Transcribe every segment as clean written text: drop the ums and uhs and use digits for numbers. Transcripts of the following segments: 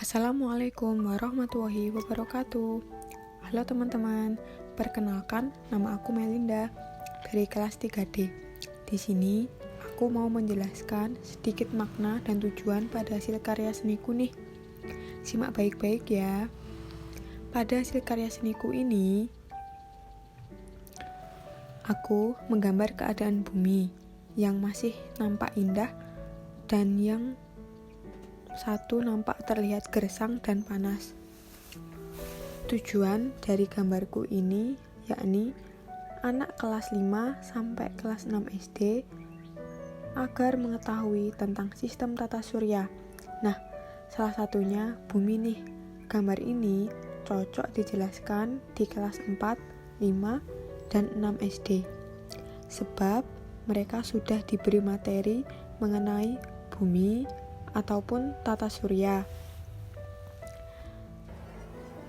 Assalamualaikum warahmatullahi wabarakatuh. Halo teman-teman, perkenalkan nama aku Melinda dari kelas 3D. Di sini aku mau menjelaskan sedikit makna dan tujuan pada hasil karya seniku nih. Simak baik-baik ya. Pada hasil karya seniku ini, aku menggambar keadaan bumi yang masih nampak indah dan yang satu nampak terlihat gersang dan panas. Tujuan dari gambarku ini yakni anak kelas 5 sampai kelas 6 SD agar mengetahui tentang sistem tata surya. Nah, salah satunya bumi nih. Gambar ini cocok dijelaskan di kelas 4, 5, dan 6 SD. Sebab mereka sudah diberi materi mengenai bumi ataupun tata surya.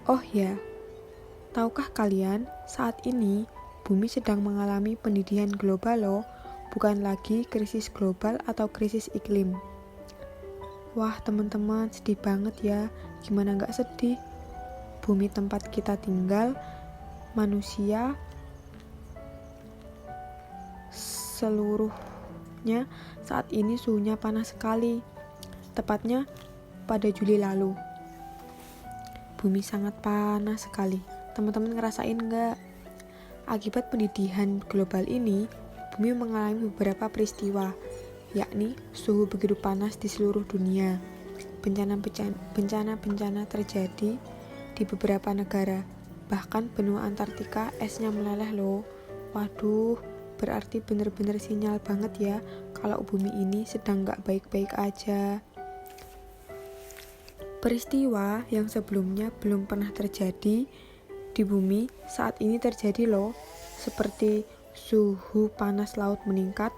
Oh ya, tahukah kalian saat ini bumi sedang mengalami pendidihan global loh, bukan lagi krisis global atau krisis iklim. Wah teman-teman, sedih banget ya. Gimana gak sedih? Bumi tempat kita tinggal, manusia seluruhnya saat ini suhunya panas sekali. Tepatnya pada Juli lalu. Bumi sangat panas sekali. Teman-teman ngerasain nggak? Akibat pendidihan global ini, bumi mengalami beberapa peristiwa, yakni suhu begitu panas di seluruh dunia. Bencana-bencana terjadi di beberapa negara. Bahkan benua Antartika esnya meleleh loh. Waduh, berarti bener-bener sinyal banget ya kalau bumi ini sedang nggak baik-baik aja. Peristiwa yang sebelumnya belum pernah terjadi di bumi saat ini terjadi loh, seperti suhu panas laut meningkat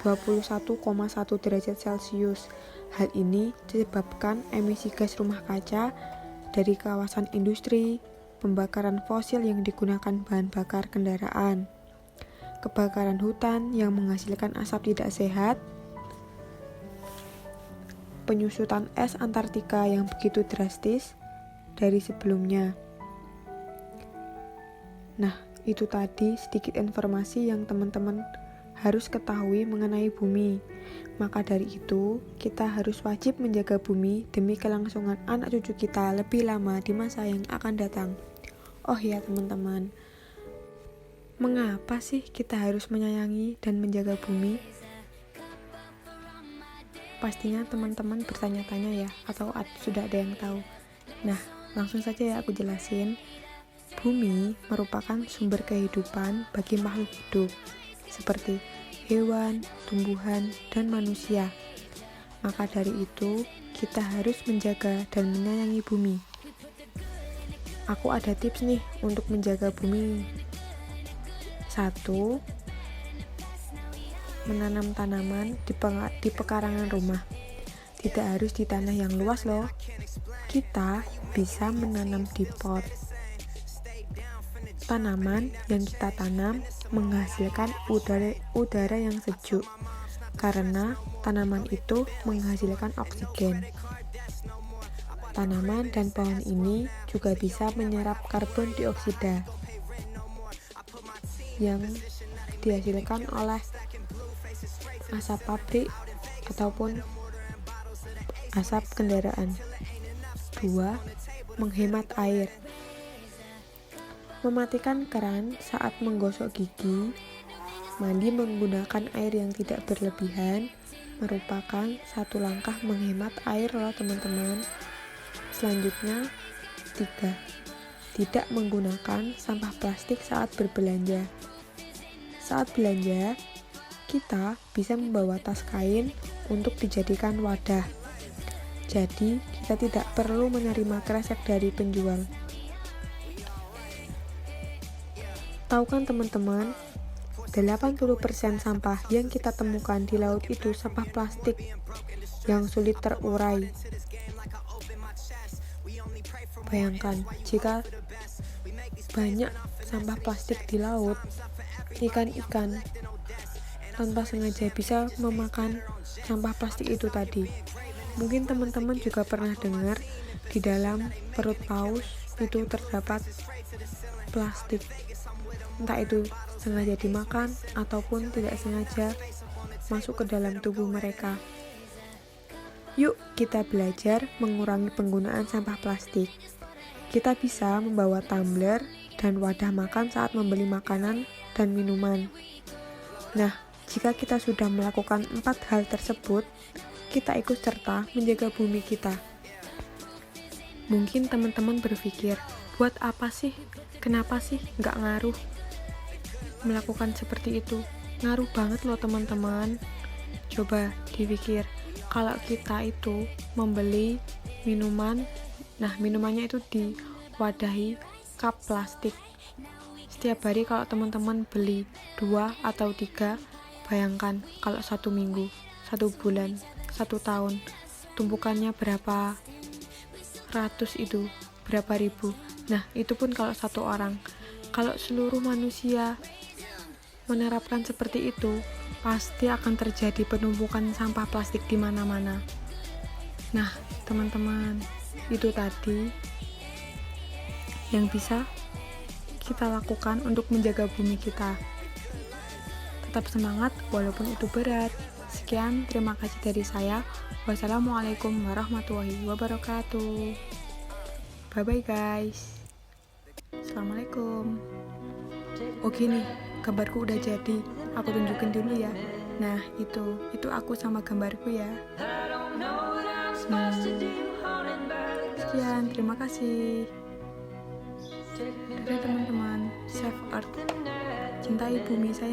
21,1 derajat Celcius. Hal ini disebabkan emisi gas rumah kaca dari kawasan industri, pembakaran fosil yang digunakan bahan bakar kendaraan, kebakaran hutan yang menghasilkan asap tidak sehat, penyusutan es Antartika yang begitu drastis dari sebelumnya. Nah, itu tadi sedikit informasi yang teman-teman harus ketahui mengenai bumi. Maka dari itu, kita harus wajib menjaga bumi demi kelangsungan anak cucu kita lebih lama di masa yang akan datang. Oh ya teman-teman, mengapa sih kita harus menyayangi dan menjaga bumi? Pastinya teman-teman bertanya-tanya ya, atau sudah ada yang tahu. Nah, langsung saja ya aku jelasin. Bumi merupakan sumber kehidupan bagi makhluk hidup, seperti hewan, tumbuhan, dan manusia. Maka dari itu, kita harus menjaga dan menyayangi bumi. Aku ada tips nih untuk menjaga bumi. 1. Menanam tanaman di pekarangan rumah. Tidak harus di tanah yang luas loh. Kita bisa menanam di pot. Tanaman yang kita tanam menghasilkan udara yang sejuk, karena tanaman itu menghasilkan oksigen. Tanaman dan pohon ini juga bisa menyerap karbon dioksida yang dihasilkan oleh asap pabrik ataupun asap kendaraan. 2. Menghemat air. Mematikan keran saat menggosok gigi, mandi menggunakan air yang tidak berlebihan merupakan satu langkah menghemat air loh teman-teman. Selanjutnya, 3. Tidak menggunakan sampah plastik saat berbelanja. Saat belanja, kita bisa membawa tas kain untuk dijadikan wadah. Jadi, kita tidak perlu menerima kresek dari penjual. Tahu kan teman-teman, 80% sampah yang kita temukan di laut itu sampah plastik yang sulit terurai. Bayangkan, jika banyak sampah plastik di laut, ikan-ikan tanpa sengaja bisa memakan sampah plastik itu tadi. Mungkin teman-teman juga pernah dengar di dalam perut paus itu terdapat plastik, entah itu sengaja dimakan ataupun tidak sengaja masuk ke dalam tubuh mereka. Yuk kita belajar mengurangi penggunaan sampah plastik. Kita bisa membawa tumbler dan wadah makan saat membeli makanan dan minuman. Nah, jika kita sudah melakukan 4 hal tersebut, kita ikut serta menjaga bumi kita. Mungkin teman-teman berpikir, buat apa sih? Kenapa sih nggak ngaruh melakukan seperti itu? Ngaruh banget loh teman-teman. Coba dipikir, kalau kita itu membeli minuman, nah minumannya itu diwadahi cup plastik. Setiap hari kalau teman-teman beli 2 atau 3, bayangkan kalau 1 minggu, 1 bulan, 1 tahun, tumpukannya berapa ratus itu, berapa ribu. Nah, itu pun kalau 1 orang. Kalau seluruh manusia menerapkan seperti itu, pasti akan terjadi penumpukan sampah plastik di mana-mana. Nah, teman-teman, itu tadi yang bisa kita lakukan untuk menjaga bumi kita. Tetap semangat walaupun itu berat. Sekian, terima kasih dari saya. Wassalamualaikum warahmatullahi wabarakatuh. Bye bye guys. Assalamualaikum. Oke nih, gambarku udah jadi. Aku tunjukin dulu ya. Nah, itu aku sama gambarku ya. Sekian, terima kasih. Dadah teman-teman, save earth, cintai bumi saya.